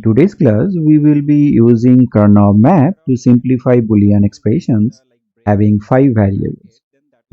today's class, we will be using Karnaugh Map to simplify Boolean expressions having 5 variables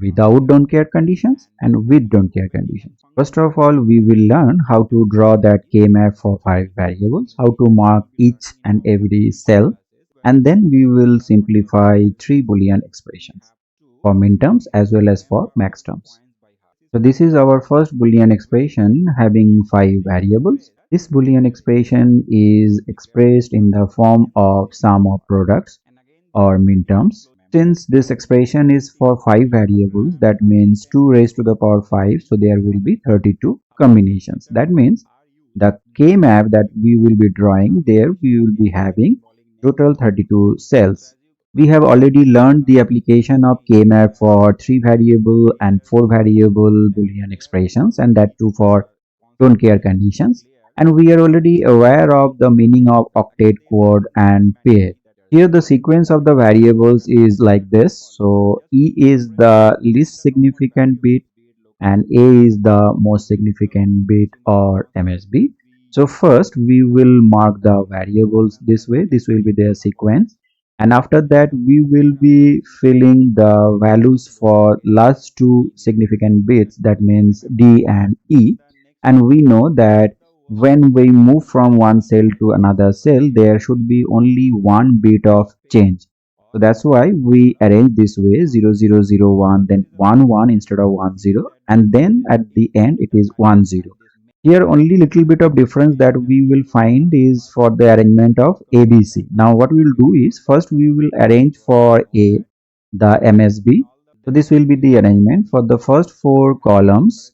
without don't care conditions and with don't care conditions. First of all, we will learn how to draw that K-map for 5 variables, how to mark each and every cell, and then we will simplify 3 Boolean expressions for minterms as well as for max terms. So this is our first Boolean expression having 5 variables. This Boolean expression is expressed in the form of sum of products or minterms. Since this expression is for 5 variables, that means 2 raised to the power 5, so there will be 32 combinations. That means the K-map that we will be drawing, there we will be having total 32 cells. We have already learned the application of K-map for 3 variable and 4 variable Boolean expressions, and that too for don't care conditions. And we are already aware of the meaning of octet, quad and pair. Here the sequence of the variables is like this. So E is the least significant bit and A is the most significant bit or MSB. So first we will mark the variables this way. This will be their sequence, and after that we will be filling the values for last 2 significant bits, that means D and E. And we know that when we move from one cell to another cell, there should be only one bit of change. So that's why we arrange this way: 0 0 0 1, then 1 1 instead of 1 0, and then at the end it is 1 0. Here only little bit of difference that we will find is for the arrangement of ABC. Now what we will do is, first we will arrange for A the MSB. So this will be the arrangement. For the first 4 columns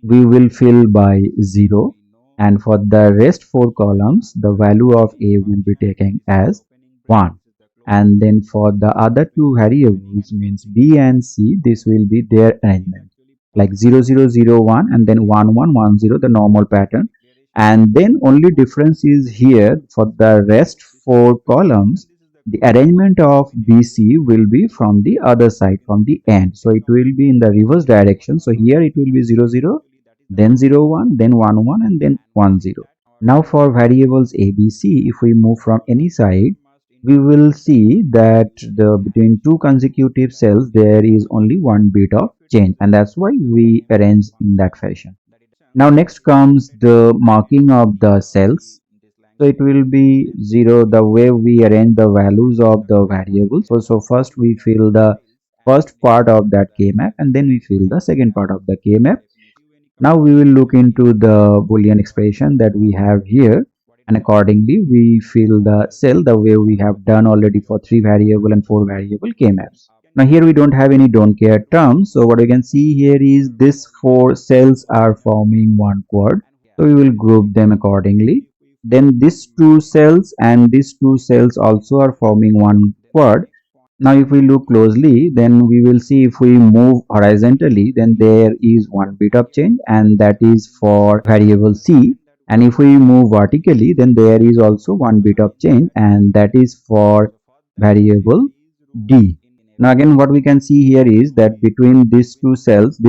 we will fill by 0, and for the rest 4 columns the value of A will be taken as 1. And then for the other 2 variables, means B and C, this will be their arrangement like 0 0 0 1 and then 1 1 1 0, the normal pattern. And then only difference is here, for the rest 4 columns the arrangement of BC will be from the other side, from the end. So it will be in the reverse direction. So here it will be 0 0, then 0 1, then 1 1 and then 1 0. Now for variables ABC, if we move from any side, we will see that between 2 consecutive cells there is only one bit of change, and that's why we arrange in that fashion. Now next comes the marking of the cells. So it will be 0 the way we arrange the values of the variables. So first we fill the first part of that K-map and then we fill the second part of the K-map. Now we will look into the Boolean expression that we have here, and accordingly we fill the cell the way we have done already for 3 variable and 4 variable K-maps. Now here we don't have any don't care terms, so what we can see here is these 4 cells are forming one quad, so we will group them accordingly. Then these 2 cells and these 2 cells also are forming one quad. Now if we look closely, then we will see if we move horizontally, then there is one bit of change, and that is for variable C. And if we move vertically, then there is also one bit of change, and that is for variable D. Now again what we can see here is that between these 2 cells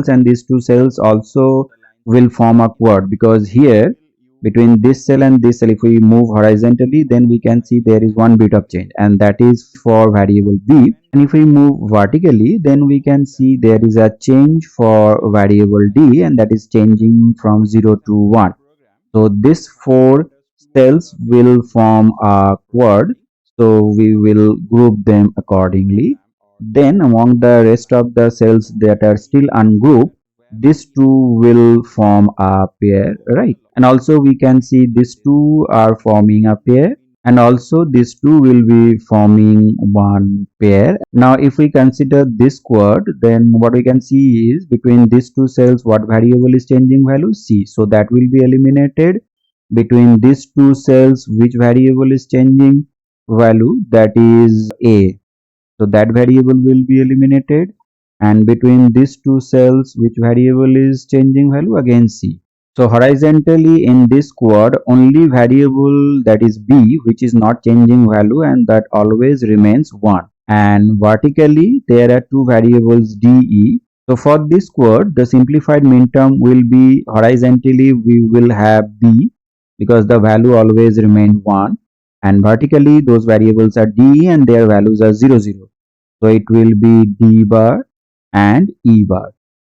and these 2 cells also will form a quad, because here between this cell and this cell, if we move horizontally, then we can see there is one bit of change, and that is for variable B. And if we move vertically, then we can see there is a change for variable D, and that is changing from 0 to 1. So these 4 cells will form a quad, so we will group them accordingly. Then among the rest of the cells that are still ungrouped, these 2 will form a pair, right? And also we can see these 2 are forming a pair, and also these 2 will be forming one pair. Now if we consider this quad, then what we can see is between these 2 cells what variable is changing value? C. So that will be eliminated. Between these 2 cells, which variable is changing value? That is A. So that variable will be eliminated. And between these 2 cells, which variable is changing value? Again C. So horizontally in this quad, only variable, that is B, which is not changing value, and that always remains 1. And vertically there are 2 variables D, E. So for this quad, the simplified minterm will be horizontally we will have B, because the value always remain 1, and vertically those variables are D and their values are 0 0. So it will be D bar and E bar.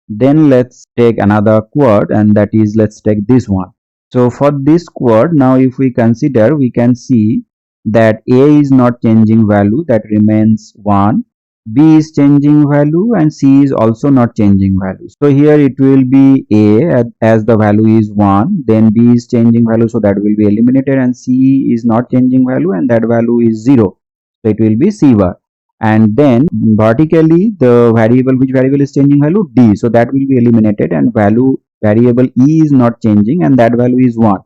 Then let's take another quad, and that is, let's take this one. So for this quad, now if we consider, we can see that A is not changing value, that remains 1. B is changing value and C is also not changing value. So here it will be A as the value is 1, then B is changing value, so that will be eliminated, and C is not changing value and that value is 0. So it will be C bar. And then vertically the variable, which variable is changing value? D. So that will be eliminated, and variable E is not changing and that value is 1.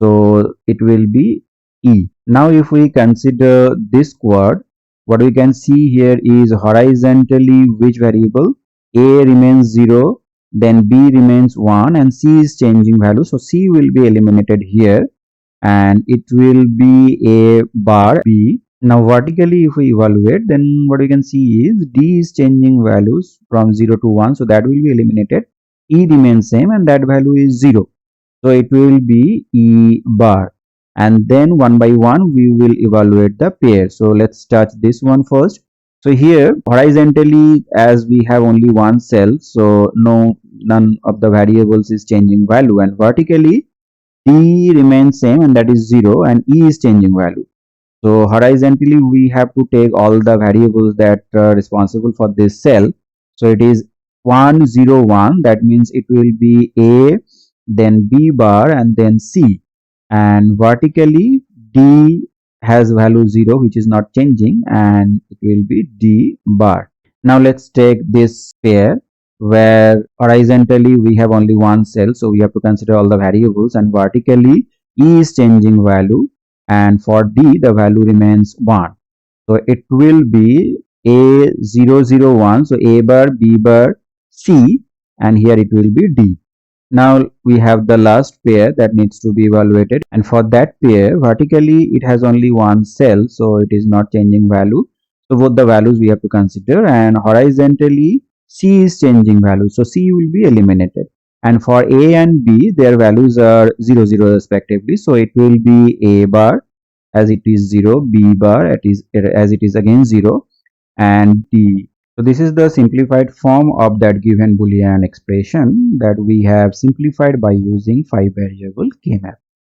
So it will be E. Now if we consider this quad, what we can see here is horizontally which variable? A remains 0, then B remains 1 and C is changing value. So C will be eliminated here and it will be A bar B. Now vertically if we evaluate, then what we can see is D is changing values from 0 to 1, so that will be eliminated. E remains same and that value is 0. So it will be E bar, and then one by one we will evaluate the pair. So let's touch this one first. So here horizontally, as we have only one cell, so none of the variables is changing value, and vertically D remains same and that is 0 and E is changing value. So horizontally we have to take all the variables that are responsible for this cell. So it is 1 0 1, that means it will be A, then B bar and then C, and vertically D has value 0 which is not changing and it will be D bar. Now let's take this pair where horizontally we have only one cell, so we have to consider all the variables, and vertically E is changing value and for D the value remains 1. So it will be A001, so A bar, B bar, C, and here it will be D. Now we have the last pair that needs to be evaluated, and for that pair vertically it has only one cell, so it is not changing value. So both the values we have to consider, and horizontally C is changing value, so C will be eliminated. And for A and B, their values are 0 0 respectively, so it will be A bar as it is 0, B bar as it is again 0, and D. So this is the simplified form of that given Boolean expression that we have simplified by using 5-variable K-map.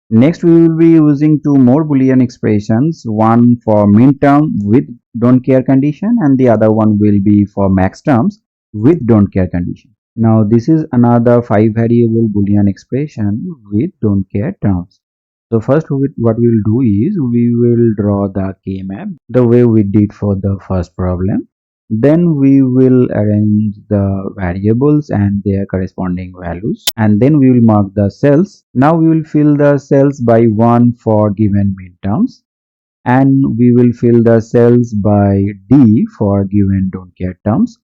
Next we will be using two more Boolean expressions, one for min term with don't care condition and the other one will be for max terms with don't care condition. Now this is another 5-variable Boolean expression with don't care terms. So first what we will do is we will draw the K-map the way we did for the first problem. Then we will arrange the variables and their corresponding values, and then we will mark the cells. Now we will fill the cells by 1 for given midterms, and we will fill the cells by D for given don't care terms.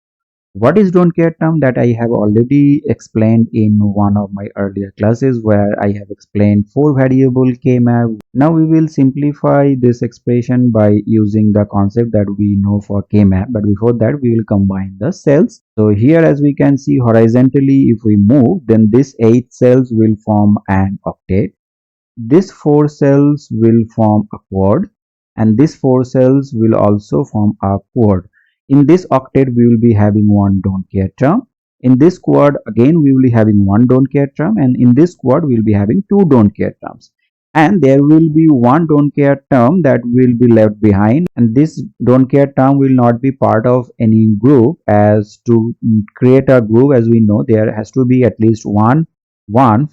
What is don't care term? That I have already explained in one of my earlier classes where I have explained 4-variable K-map. Now we will simplify this expression by using the concept that we know for K-map, but before that we will combine the cells. So here as we can see horizontally, if we move, then this 8 cells will form an octet. This 4 cells will form a quad, and this 4 cells will also form a quad. In this octet we will be having one don't care term. In this quad again we will be having one don't care term, and in this quad we will be having two don't care terms. And there will be one don't care term that will be left behind, and this don't care term will not be part of any group. As to create a group, as we know, there has to be at least one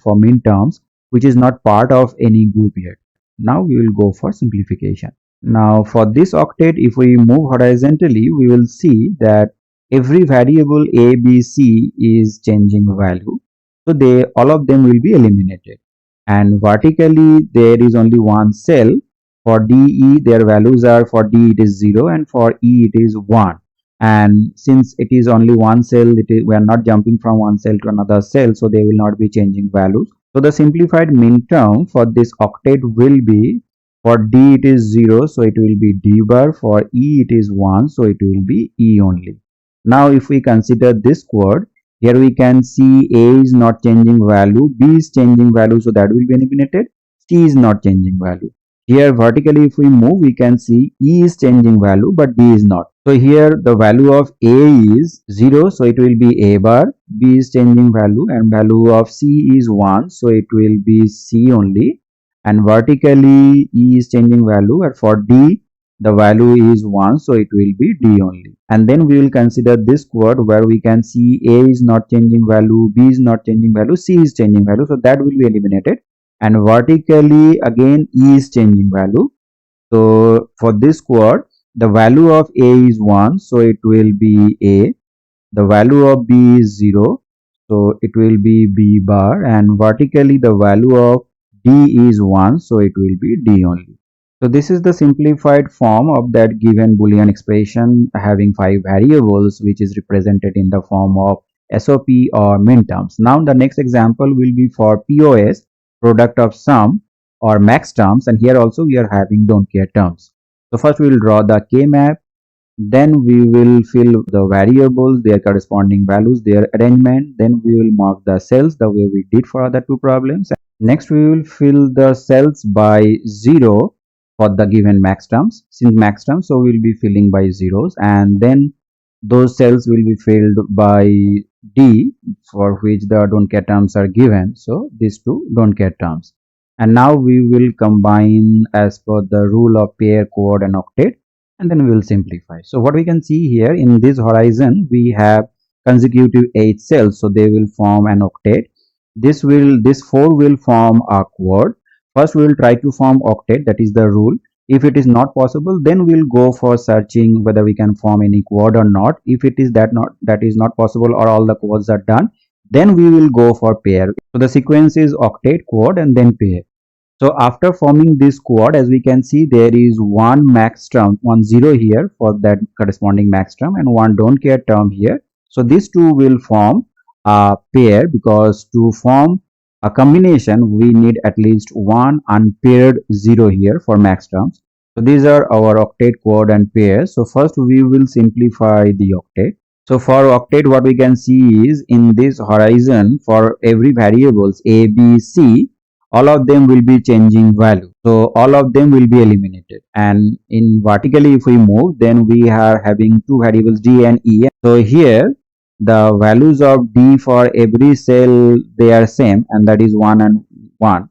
for min terms which is not part of any group yet. Now we will go for simplification. Now for this octet, if we move horizontally, we will see that every variable A, B, C is changing value. So all of them will be eliminated. And vertically, there is only one cell. For D, E, their values are, for D it is 0 and for E it is 1. And since it is only one cell, we are not jumping from one cell to another cell, so they will not be changing values. So the simplified min term for this octet will be, for D it is 0, so it will be D bar. For E it is 1, so it will be E only. Now if we consider this quad, here we can see A is not changing value, B is changing value, so that will be eliminated. C is not changing value. Here vertically if we move, we can see E is changing value but D is not. So here the value of A is 0, so it will be A bar. B is changing value and value of C is 1, so it will be C only. And vertically E is changing value, and for D the value is 1, so it will be D only. And then we will consider this quad where we can see A is not changing value, B is not changing value, C is changing value, so that will be eliminated. And vertically again E is changing value. So for this quad the value of A is 1, so it will be A. The value of B is 0, so it will be B bar. And vertically the value of D is 1, so it will be D only. So this is the simplified form of that given Boolean expression having 5 variables, which is represented in the form of SOP or min terms. Now the next example will be for POS, product of sum or max terms, and here also we are having don't care terms. So first we will draw the K map, then we will fill the variables, their corresponding values, their arrangement, then we will mark the cells the way we did for other two problems. Next we will fill the cells by 0 for the given max terms. Since max terms, so we will be filling by zeros, and then those cells will be filled by D for which the don't care terms are given. So these two don't care terms. And now we will combine as per the rule of pair, quad and octet, and then we will simplify. So what we can see here in this horizon, we have consecutive 8 cells, so they will form an octet. This 4 will form a quad. First we will try to form octet, that is the rule. If it is not possible, then we'll go for searching whether we can form any quad or not. If it is that is not possible or all the quads are done, then we will go for pair. So the sequence is octet, quad and then pair. So after forming this quad, as we can see, there is one max term, 10 here for that corresponding max term, and one don't care term here. So these two will form a pair, because to form a combination we need at least one unpaired 0 here for max terms. So these are our octet, quad and pair. So first we will simplify the octet. So for octet, what we can see is in this horizon, for every variables A, B, C, all of them will be changing value, so all of them will be eliminated. And in vertically if we move, then we are having two variables D and E. So here the values of D for every cell, they are same, and that is 1 and 1,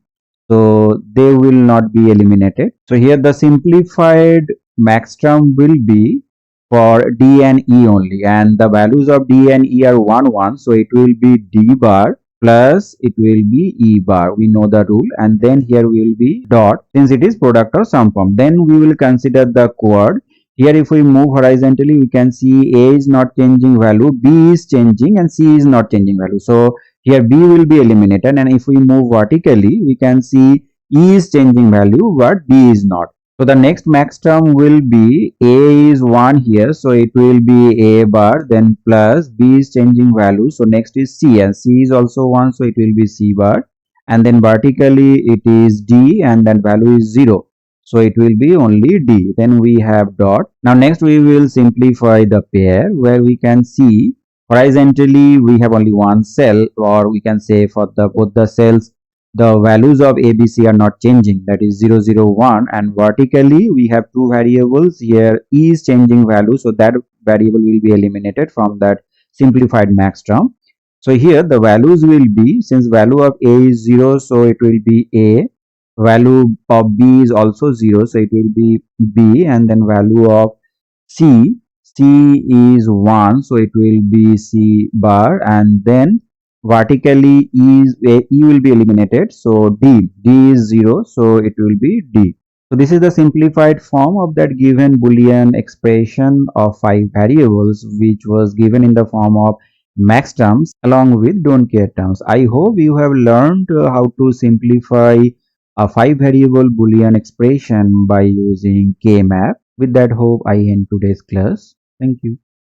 so they will not be eliminated. So here the simplified max term will be for D and E only, and the values of D and E are 1 1, so it will be D bar plus it will be E bar. We know the rule. And then here will be dot, since it is product or sum form. Then we will consider the quad. Here if we move horizontally, we can see A is not changing value, B is changing, and C is not changing value. So here B will be eliminated. And if we move vertically, we can see E is changing value but B is not. So the next max term will be A is 1 here, so it will be A bar, then plus B is changing value, so next is C, and C is also 1, so it will be C bar, and then vertically it is D, and then value is 0, so it will be only D. Then we have dot. Now next we will simplify the pair, where we can see horizontally we have only one cell, or we can say for the both the cells the values of ABC are not changing, that is 0 0 1, and vertically we have two variables. Here E is changing value, so that variable will be eliminated from that simplified max term. So here the values will be, since value of A is 0, so it will be A, value of B is also 0, so it will be B, and then value of C is 1, so it will be C bar, and then vertically E will be eliminated, so D is 0, so it will be D. So this is the simplified form of that given Boolean expression of 5 variables, which was given in the form of max terms along with don't care terms. I hope you have learned how to simplify a 5 variable Boolean expression by using K map. With that hope I end today's class. Thank you.